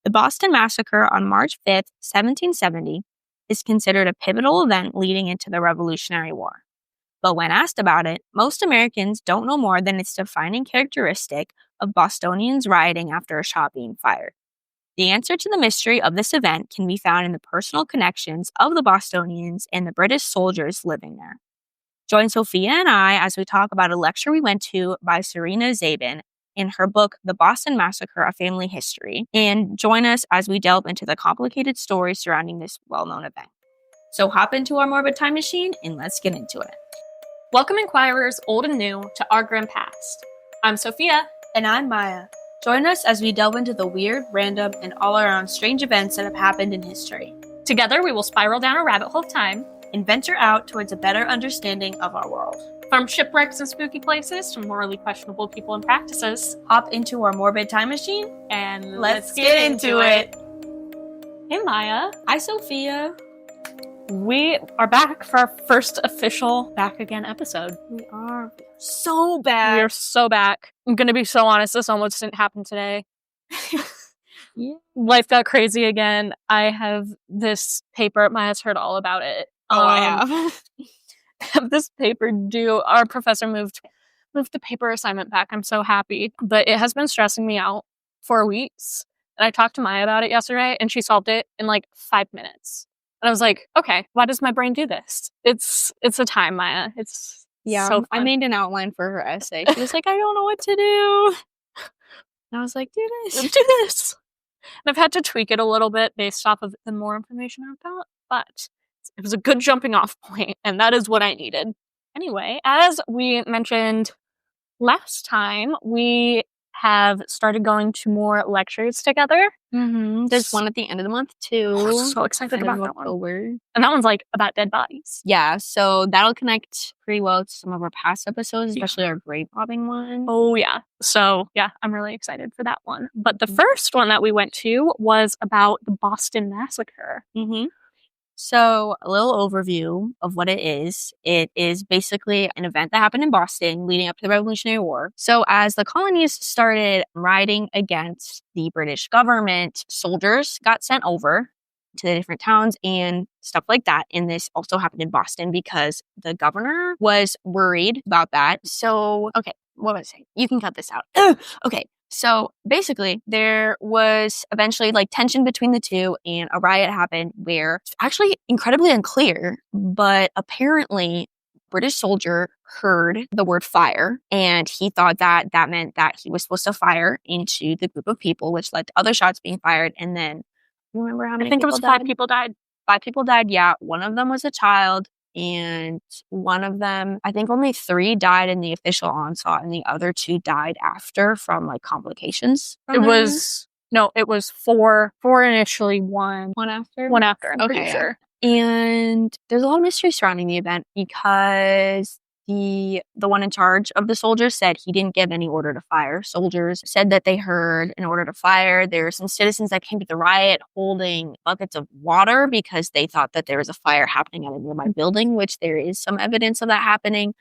The Boston Massacre on March 5th, 1770, is considered a pivotal event leading into the Revolutionary War. But when asked about it, most Americans don't know more than its defining characteristic of Bostonians rioting after a shot being fired. The answer to the mystery of this event can be found in the personal connections of the Bostonians and the British soldiers living there. Join Sophia and I as we talk about a lecture we went to by Serena Zabin in her book, The Boston Massacre, A Family History, and join us as we delve into the complicated stories surrounding this well-known event. So hop into our morbid time machine and let's get into it. Welcome inquirers, old and new, to our grim past. I'm Sophia. And I'm Maia. Join us as we delve into the weird, random, and all-around strange events that have happened in history. Together, we will spiral down a rabbit hole of time and venture out towards a better understanding of our world. From shipwrecks and spooky places to morally questionable people and practices. Hop into our morbid time machine and let's get into it. Hey Maia. Hi Sophia. We are back for our first official Back Again episode. We are so back. We are so back. I'm gonna be so honest, this almost didn't happen today. Yeah. Life got crazy again. I have this paper, Maia's heard all about it. I have. Have this paper due. Our professor moved the paper assignment back. I'm so happy. But it has been stressing me out for weeks. And I talked to Maia about it yesterday, and she solved it in like 5 minutes. And I was like, okay, why does my brain do this? It's a time, Maia. It's so fun. I made an outline for her essay. She was like, I don't know what to do. And I was like, do this. And I've had to tweak it a little bit based off of the more information I've got. But it was a good jumping off point, and that is what I needed. Anyway, as we mentioned last time, we have started going to more lectures together. Mm-hmm. There's one at the end of the month, too. Oh, so excited about that one. October. And that one's like about dead bodies. Yeah, so that'll connect pretty well to some of our past episodes, especially our grave robbing one. Oh, yeah. So, yeah, I'm really excited for that one. But the first one that we went to was about the Boston Massacre. Mm-hmm. So, a little overview of what it is. It is basically an event that happened in Boston leading up to the Revolutionary War. So, as the colonies started rioting against the British government, soldiers got sent over to the different towns and stuff like that. And this also happened in Boston because the governor was worried about that. So, okay, what was I saying? You can cut this out. Okay. So basically, there was eventually like tension between the two, and a riot happened where it's actually incredibly unclear, but apparently British soldier heard the word fire, and he thought that that meant that he was supposed to fire into the group of people, which led to other shots being fired. And then, remember how many? I think it was 5 people died. 5 people died. Yeah, one of them was a child. And one of them, I think only 3 died in the official onslaught, and the other 2 died after from like complications. It was 4 initially, one after. I'm pretty sure. And there's a lot of mystery surrounding the event because the one in charge of the soldiers said he didn't give any order to fire. Soldiers said that they heard an order to fire. There were some citizens that came to the riot holding buckets of water because they thought that there was a fire happening at a nearby building, which there is some evidence of that happening.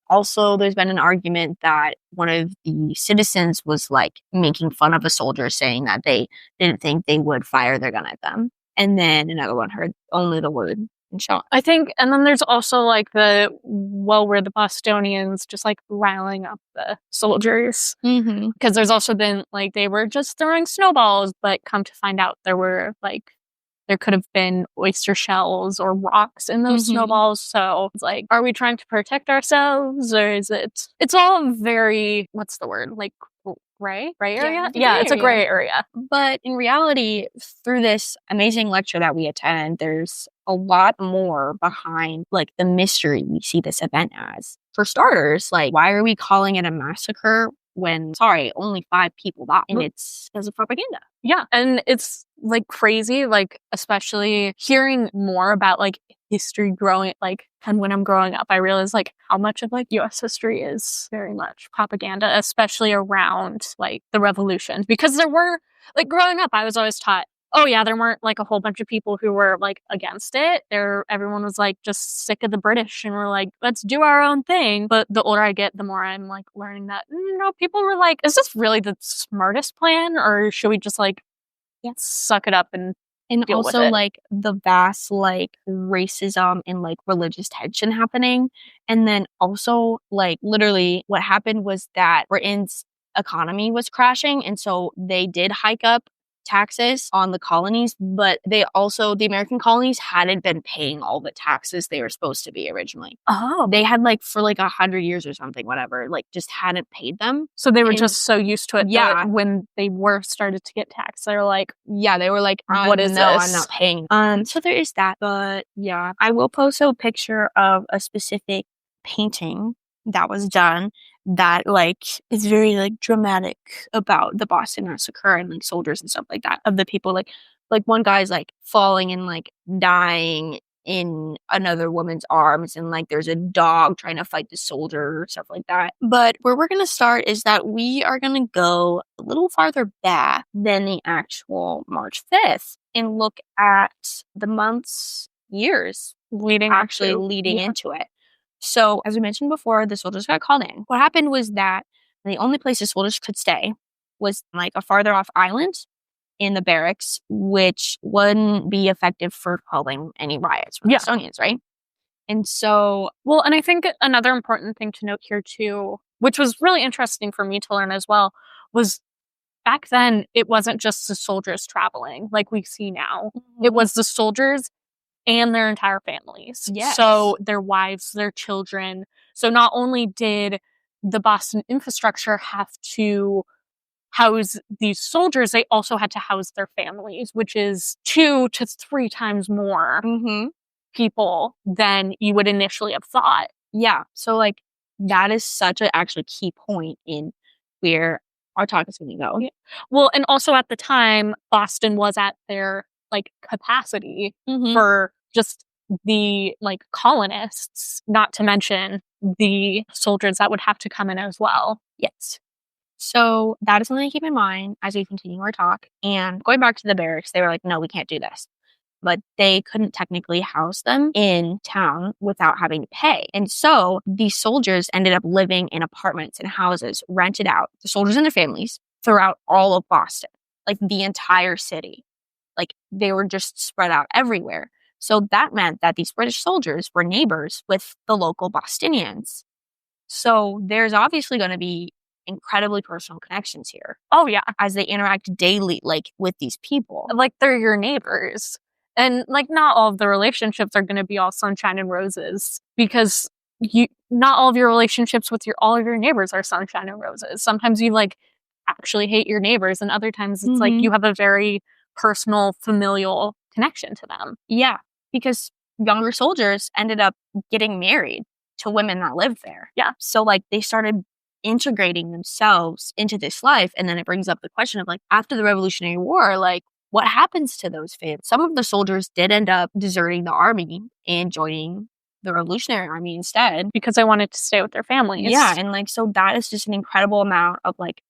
Also, there's been an argument that one of the citizens was like making fun of a soldier, saying that they didn't think they would fire their gun at them. And then another one heard only the word and shot. I think, and then there's also like were the Bostonians just like riling up the soldiers. Mm-hmm. Because there's also been like they were just throwing snowballs, but come to find out there could have been oyster shells or rocks in those snowballs. So it's like, are we trying to protect ourselves, or is it's all very, what's the word? Like gray area? Yeah, it's a gray area. But in reality, through this amazing lecture that we attend, there's a lot more behind like the mystery we see this event as. For starters, like, why are we calling it a massacre when, only 5 people died? And it's because of propaganda. Yeah, and it's like crazy, like especially hearing more about like history growing, like, and when I'm growing up, I realized like how much of like U.S. history is very much propaganda, especially around like the revolution. Because there were, like growing up, I was always taught, oh yeah, there weren't like a whole bunch of people who were like against it. Everyone was like just sick of the British and we're like, let's do our own thing. But the older I get, the more I'm like learning that, no, people were like, is this really the smartest plan? Or should we just like suck it up and deal also, with it. like, the vast, like, racism and, like, religious tension happening. And then also, like, literally what happened was that Britain's economy was crashing, and so they did hike up taxes on the colonies, but the American colonies hadn't been paying all the taxes they were supposed to be originally. Oh. They had, like, for, like, 100 years or something, whatever, like, just hadn't paid them. So they were just so used to it Yeah. that when they were started to get taxed, they were like, yeah, they were like, what is no, this? I'm not paying. So there is that, but yeah, I will post a picture of a specific painting that was done that, like, is very, like, dramatic about the Boston Massacre and, like, soldiers and stuff like that, of the people, like one guy's, like, falling and, like, dying in another woman's arms, and, like, there's a dog trying to fight the soldier or stuff like that. But where we're gonna start is that we are gonna go a little farther back than the actual March 5th and look at the months, years leading into it. So, as we mentioned before, the soldiers got called in. What happened was that the only place the soldiers could stay was, like, a farther off island in the barracks, which wouldn't be effective for quelling any riots from the Bostonians, right? And so, well, and I think another important thing to note here too, which was really interesting for me to learn as well, was back then it wasn't just the soldiers traveling like we see now. Mm-hmm. It was the soldiers and their entire families. Yes. So their wives, their children. So not only did the Boston infrastructure have to house these soldiers, they also had to house their families, which is 2 to 3 times more people than you would initially have thought. Yeah. So, like, that is such a actually key point in where our talk is going to go. Yeah. Well, and also at the time, Boston was at their, like, capacity for just the, like, colonists, not to mention the soldiers that would have to come in as well. Yes. So that is something to keep in mind as we continue our talk. And going back to the barracks, they were like, no, we can't do this. But they couldn't technically house them in town without having to pay. And so these soldiers ended up living in apartments and houses rented out, the soldiers and their families, throughout all of Boston, like the entire city. Like, they were just spread out everywhere. So that meant that these British soldiers were neighbors with the local Bostonians. So there's obviously going to be incredibly personal connections here. Oh, yeah. As they interact daily, like, with these people. Like, they're your neighbors. And, like, not all of the relationships are going to be all sunshine and roses, because not all of your relationships with all of your neighbors are sunshine and roses. Sometimes you, like, actually hate your neighbors, and other times it's like you have a very personal, familial connection to them. Yeah, because younger soldiers ended up getting married to women that lived there. Yeah. So, like, they started integrating themselves into this life. And then it brings up the question of, like, after the Revolutionary War, like, what happens to those families? Some of the soldiers did end up deserting the army and joining the Revolutionary Army instead. Because they wanted to stay with their families. Yeah, and, like, so that is just an incredible amount of, like,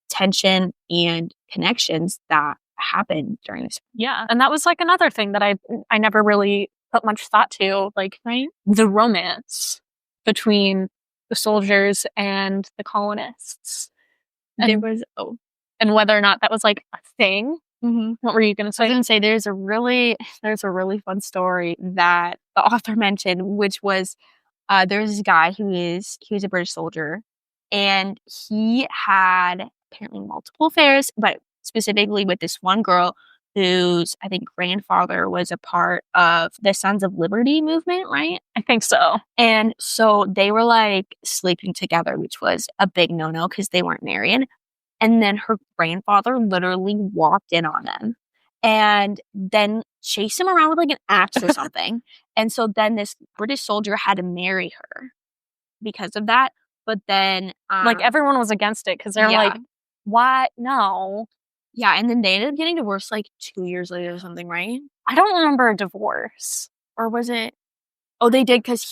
tension and connections that happened during this. Yeah, and that was, like, another thing that I never really put much thought to, like, right? The romance between the soldiers and the colonists. And There was, and whether or not that was, like, a thing. What were you going to say? I was going to say there's a really fun story that the author mentioned, which was there was this guy he was a British soldier, and he had apparently multiple affairs, but specifically with this one girl whose, I think, grandfather was a part of the Sons of Liberty movement, right? I think so. And so they were, like, sleeping together, which was a big no-no because they weren't married. And then her grandfather literally walked in on them and then chased him around with, like, an axe or something. And so then this British soldier had to marry her because of that. But then, like, everyone was against it because they're like, what? No. Yeah, and then they ended up getting divorced, like, 2 years later or something, right? I don't remember a divorce. Or was it? Oh, they did, because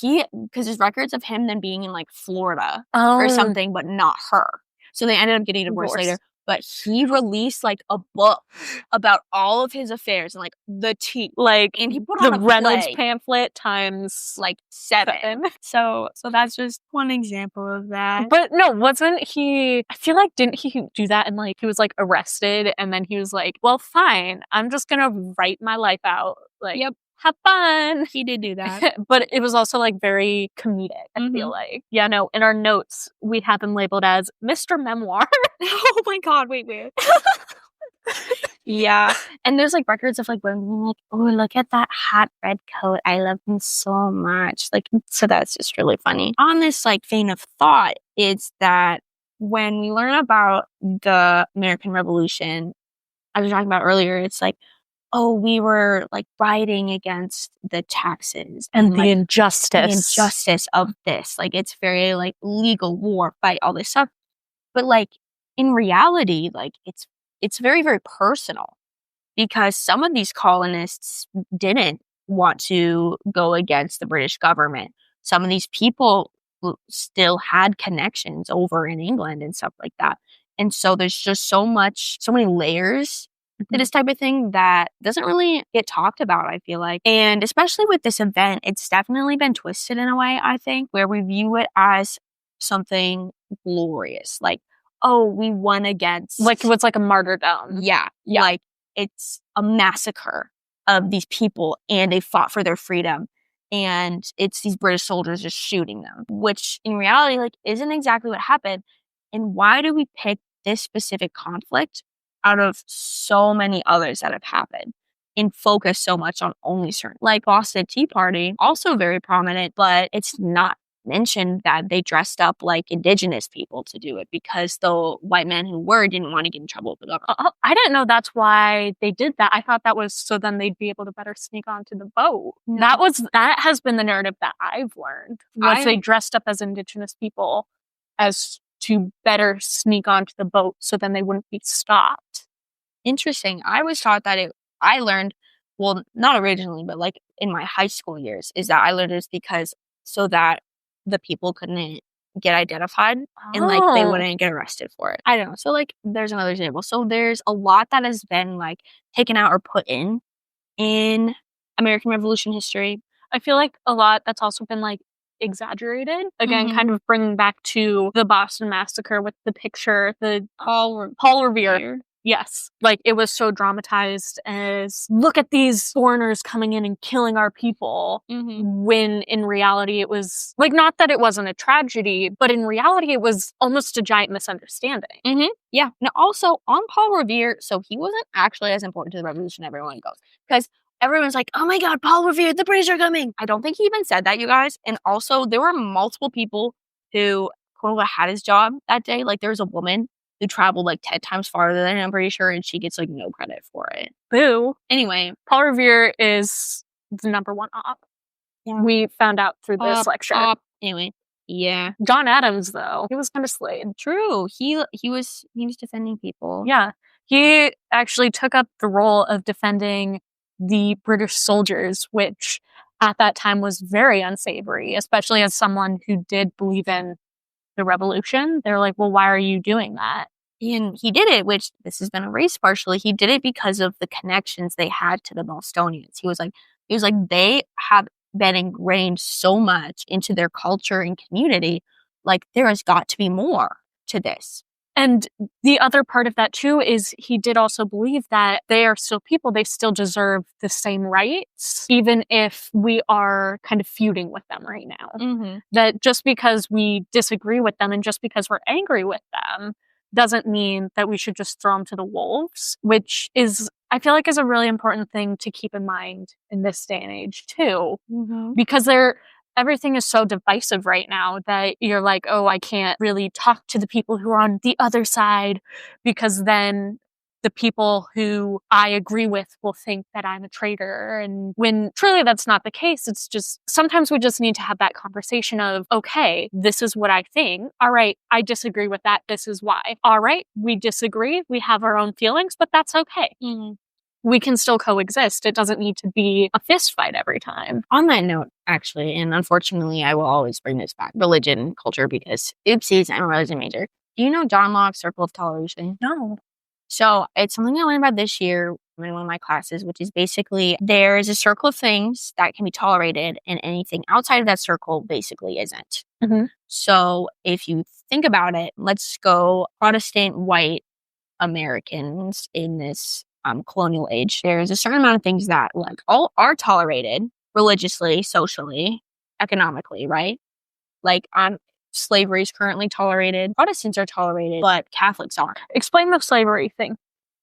there's records of him then being in, like, Florida or something, but not her. So they ended up getting divorced later. but he released like a book about all of his affairs and like the tea. Like, and he put the on a Reynolds play, pamphlet times like 7. So that's just one example of that. But no, wasn't he, I feel like, didn't he do that and like he was like arrested and then he was like, well, fine, I'm just gonna write my life out. Like, Yep. have fun. He did do that. But it was also like very comedic, I feel like. Yeah, no, in our notes, we have him labeled as Mr. Memoir. Oh my God, wait. Yeah. And there's like records of like women like, oh, look at that hot red coat. I love him so much. Like, so that's just really funny. On this like vein of thought, it's that when we learn about the American Revolution, I was talking about earlier, it's like, oh, we were like fighting against the taxes And the like, injustice of this. Like, it's very like legal war fight, all this stuff. But like in reality, like it's very, very personal because some of these colonists didn't want to go against the British government. Some of these people still had connections over in England and stuff like that. And so there's just so many layers to this type of thing that doesn't really get talked about, I feel like. And especially with this event, it's definitely been twisted in a way, I think, where we view it as something glorious. Like, oh, we won against... Like, it was like a martyrdom. Yeah. Like, it's a massacre of these people and they fought for their freedom. And it's these British soldiers just shooting them, which in reality, like, isn't exactly what happened. And why do we pick this specific conflict out of so many others that have happened and focus so much on only certain, like Boston Tea Party, also very prominent, but it's not mentioned that they dressed up like indigenous people to do it because the white men who were didn't want to get in trouble with the government. I didn't know that's why they did that. I thought that was so then they'd be able to better sneak onto the boat. No. That has been the narrative that I've learned. Was they dressed up as indigenous people as to better sneak onto the boat so then they wouldn't be stopped. Interesting. I was taught that I learned, well, not originally, but like in my high school years, is that I learned this because so that the people couldn't get identified and like they wouldn't get arrested for it. I don't know. So like there's another example. So there's a lot that has been like taken out or put in American Revolution history. I feel like a lot that's also been like exaggerated. Again, kind of bringing back to the Boston Massacre with the picture, the Paul Revere. Yes. Like, it was so dramatized as, look at these foreigners coming in and killing our people. When in reality it was, like, not that it wasn't a tragedy, but in reality it was almost a giant misunderstanding. Yeah. Now, also, on Paul Revere, so he wasn't actually as important to the revolution as everyone goes. Because everyone's like, oh my God, Paul Revere, the British are coming. I don't think he even said that, you guys. And also, there were multiple people who, quote unquote, had his job that day. Like, there was a woman who traveled like 10 times farther than him, I'm pretty sure, and she gets like no credit for it. Boo. Anyway, Paul Revere is the number one op. Yeah. We found out through this lecture. Anyway, yeah. John Adams, though, he was kind of slayed. True. He was defending people. Yeah. He actually took up the role of defending the British soldiers, which at that time was very unsavory, especially as someone who did believe in the revolution. They're like, well, why are you doing that? And he did it, which this has been erased partially. He did it because of the connections they had to the Bostonians. He was like, they have been ingrained so much into their culture and community. Like, there has got to be more to this. And the other part of that, too, is he did also believe that they are still people. They still deserve the same rights, even if we are kind of feuding with them right now. That just because we disagree with them and just because we're angry with them doesn't mean that we should just throw them to the wolves, which is, I feel like, is a really important thing to keep in mind in this day and age, too. Because everything is so divisive right now that you're like, oh, I can't really talk to the people who are on the other side because then the people who I agree with will think that I'm a traitor. And when truly that's not the case, it's just sometimes we just need to have that conversation of, okay, this is what I think. All right, I disagree with that. This is why. All right, we disagree. We have our own feelings, but that's okay. We can still coexist. It doesn't need to be a fist fight every time. On that note, actually, and unfortunately, I will always bring this back, religion, culture, because oopsies, I'm a religion major. Do you know John Locke's Circle of Toleration? No. So it's something I learned about this year in one of my classes, which is basically there is a circle of things that can be tolerated, and anything outside of that circle basically isn't. Mm-hmm. So if you think about it, let's go Protestant white Americans in this colonial age. There's a certain amount of things that like all are tolerated religiously, socially, economically, right? Like slavery is currently tolerated. Protestants are tolerated, but Catholics aren't. Explain the slavery thing.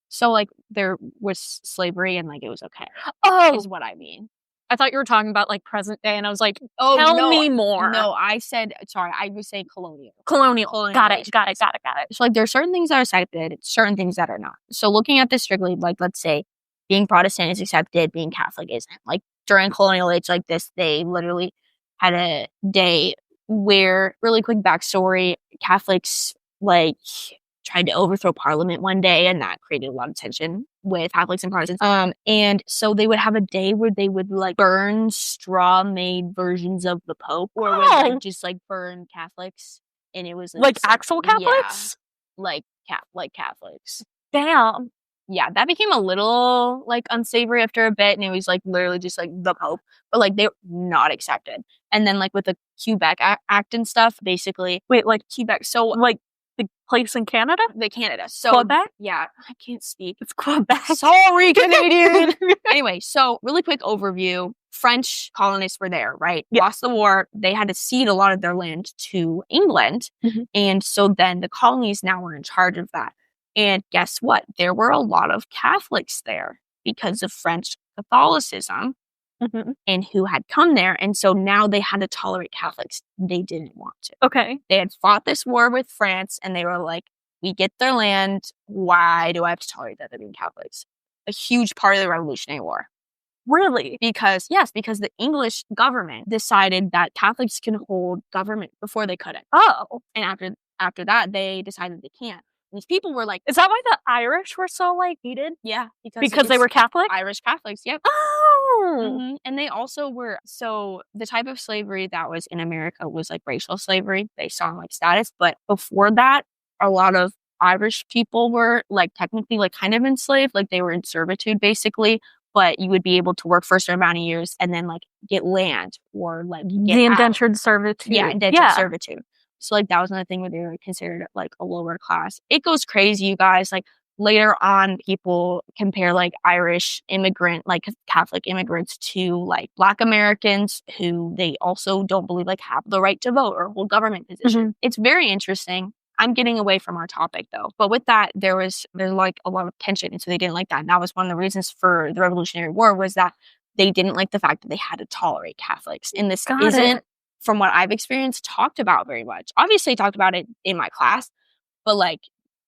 So like there was slavery and like it was okay. Oh, Is what I mean. I thought you were talking about like present day, and I was like, tell me more. No, I said sorry. I was saying colonial. Colonial. Got age. it. So like there are certain things that are accepted, certain things that are not. So looking at this strictly, like let's say being Protestant is accepted, being Catholic isn't. Like during colonial age like this, they literally had a day where, really quick backstory, Catholics like tried to overthrow Parliament one day, and that created a lot of tension with Catholics and Protestants. And so they would have a day where they would like burn straw-made versions of the Pope, or would like just like burn Catholics, and it was like actual Catholics, like Catholics. Damn. Yeah, that became a little like unsavory after a bit, and it was like literally just like the Pope, but like they were not accepted. And then like with the Quebec Act and stuff, basically, wait, like Quebec, so like the place in Canada, so Quebec. Yeah, I can't speak. It's Quebec. Sorry, Canadian. Anyway, so really quick overview: French colonists were there, right? Yeah. Lost the war. They had to cede a lot of their land to England, and so then the colonies now were in charge of that. And guess what? There were a lot of Catholics there because of French Catholicism and who had come there. And so now they had to tolerate Catholics. They didn't want to. Okay. They had fought this war with France, and they were like, we get their land. Why do I have to tolerate that they're being Catholics? A huge part of the Revolutionary War. Really? Because the English government decided that Catholics can hold government before they couldn't. Oh. And after that, they decided they can't. These people were like, is that why the Irish were so like hated? Yeah, because they were Catholic? Irish Catholics, yep. Oh. And they also were, so the type of slavery that was in America was like racial slavery based on like status. But before that, a lot of Irish people were like technically like kind of enslaved, like they were in servitude basically. But you would be able to work for a certain amount of years and then like get land or like get the indentured servitude. Yeah, indentured servitude. So, like, that was another thing where they were considered, like, a lower class. It goes crazy, you guys. Like, later on, people compare, like, Irish immigrant, like, Catholic immigrants to, like, Black Americans who they also don't believe, like, have the right to vote or hold government position. It's very interesting. I'm getting away from our topic, though. But with that, there's, like, a lot of tension, and so they didn't like that. And that was one of the reasons for the Revolutionary War was that they didn't like the fact that they had to tolerate Catholics. And this isn't, from what I've experienced, talked about very much. Obviously, talked about it in my class, but like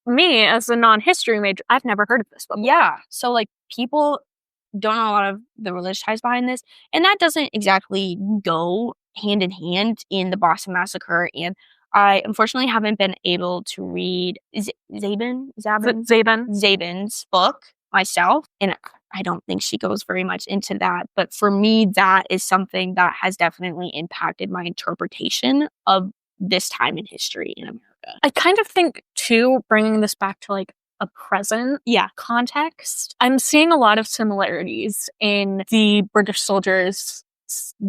me as a non-history major, I've never heard of this before. Yeah, so like people don't know a lot of the religious ties behind this, and that doesn't exactly go hand in hand in the Boston Massacre. And I unfortunately haven't been able to read Zabin's book myself, and I don't think she goes very much into that. But for me, that is something that has definitely impacted my interpretation of this time in history in America. I kind of think, too, bringing this back to like a present context, I'm seeing a lot of similarities in the British soldiers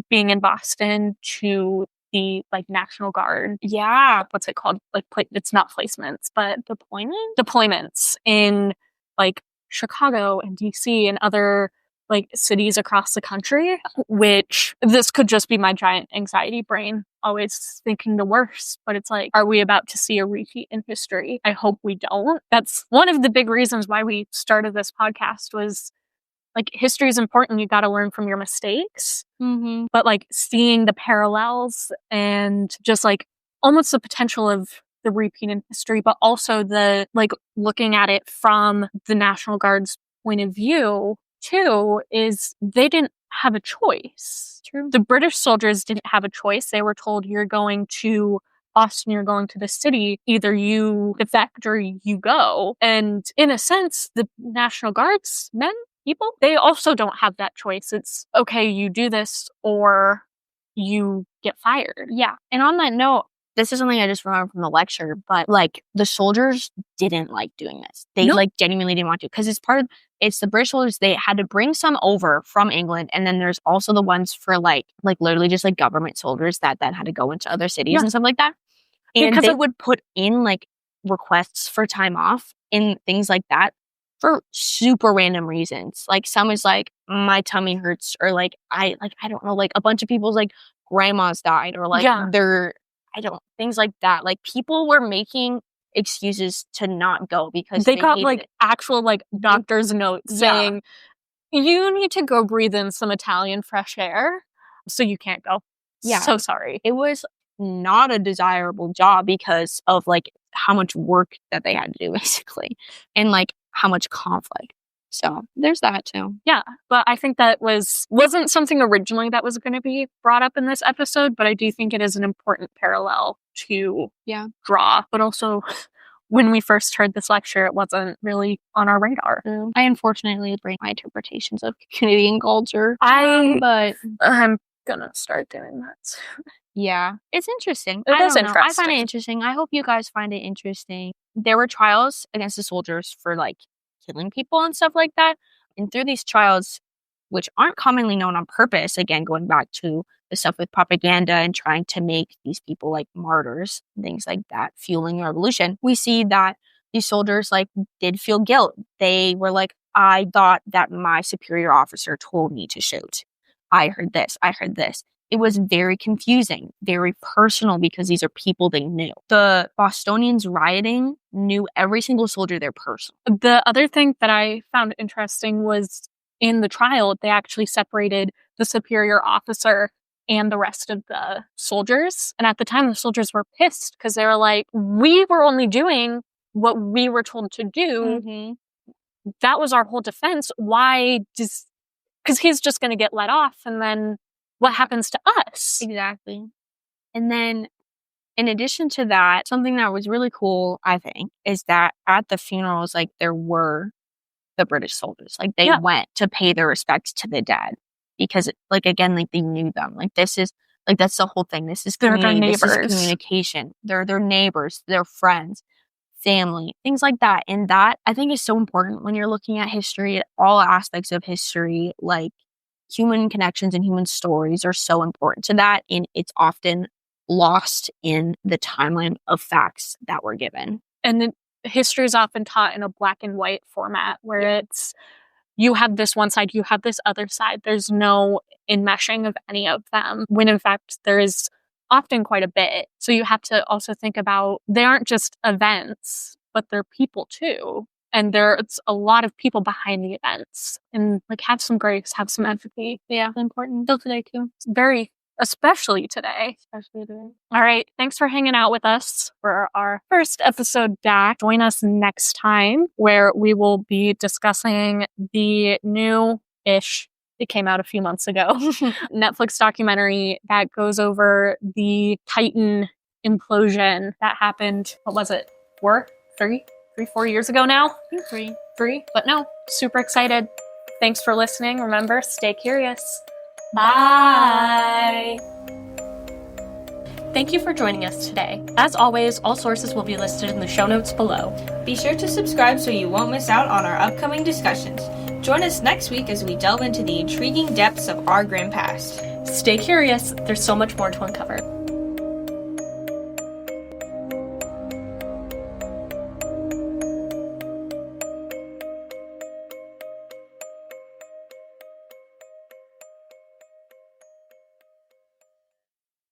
being in Boston to the like National Guard. Yeah. What's it called? Like, it's not placements, but deployments in like Chicago and DC and other like cities across the country, which this could just be my giant anxiety brain always thinking the worst. But it's like, are we about to see a repeat in history? I hope we don't. That's one of the big reasons why we started this podcast was like, history is important. You got to learn from your mistakes. But like seeing the parallels and just like almost the potential of the repeat in history, but also the like looking at it from the National Guard's point of view too, is they didn't have a choice. True. The British soldiers didn't have a choice. They were told, you're going to Boston, you're going to the city, either you defect or you go. And in a sense, the National Guard's people, they also don't have that choice. It's okay, you do this or you get fired. Yeah. And on that note, this is something I just remember from the lecture, but like the soldiers didn't like doing this. They Nope. like genuinely didn't want to, because it's the British soldiers. They had to bring some over from England, and then there's also the ones for like literally just like government soldiers that then had to go into other cities and stuff like that. And Because they would put in like requests for time off and things like that for super random reasons. Like some is like, my tummy hurts, or like I don't know, like a bunch of people's like grandmas died, or like things like that. Like people were making excuses to not go because they got like it. actual like doctor's notes saying you need to go breathe in some Italian fresh air, so you can't go. Yeah. So sorry. It was not a desirable job because of like how much work that they had to do, basically, and like how much conflict. So there's that too. Yeah, but I think that wasn't something originally that was going to be brought up in this episode, but I do think it is an important parallel to draw. But also, when we first heard this lecture, it wasn't really on our radar. I unfortunately bring my interpretations of community and culture. But I'm gonna start doing that. Yeah, it's interesting. It is interesting. I find it interesting. I hope you guys find it interesting. There were trials against the soldiers for like killing people and stuff like that. And through these trials, which aren't commonly known on purpose, again, going back to the stuff with propaganda and trying to make these people like martyrs, things like that, fueling the revolution, we see that these soldiers like did feel guilt. They were like, I thought that my superior officer told me to shoot. I heard this. It was very confusing, very personal, because these are people they knew. The Bostonians rioting knew every single soldier there personally. The other thing that I found interesting was in the trial, they actually separated the superior officer and the rest of the soldiers. And at the time, the soldiers were pissed because they were like, we were only doing what we were told to do. Mm-hmm. That was our whole defense. Why does... Because he's just going to get let off, and then what happens to us? Exactly. And then, in addition to that, something that was really cool, I think, is that at the funerals, like, there were the British soldiers. Like, they went to pay their respects to the dead. Because, like, again, like, they knew them. Like, this is, like, that's the whole thing. This is their neighbors. This is communication. They're their neighbors, their friends, family, things like that. And that, I think, is so important when you're looking at history, all aspects of history. Like, human connections and human stories are so important to that, and it's often lost in the timeline of facts that were given. And history is often taught in a black and white format, where it's, you have this one side, you have this other side. There's no enmeshing of any of them, when in fact there is often quite a bit. So you have to also think about, they aren't just events, but they're people too. And there's a lot of people behind the events. And like, have some grace, have some empathy. Yeah, it's important. Still today too. It's very, especially today. All right. Thanks for hanging out with us for our first episode back. Join us next time, where we will be discussing the new-ish, it came out a few months ago, Netflix documentary that goes over the Titan implosion that happened, what was it, 4 years ago now? Three, but no, super excited. Thanks for listening. Remember, stay curious. Bye. Thank you for joining us today. As always, all sources will be listed in the show notes below. Be sure to subscribe so you won't miss out on our upcoming discussions. Join us next week as we delve into the intriguing depths of our grim past. Stay curious, there's so much more to uncover.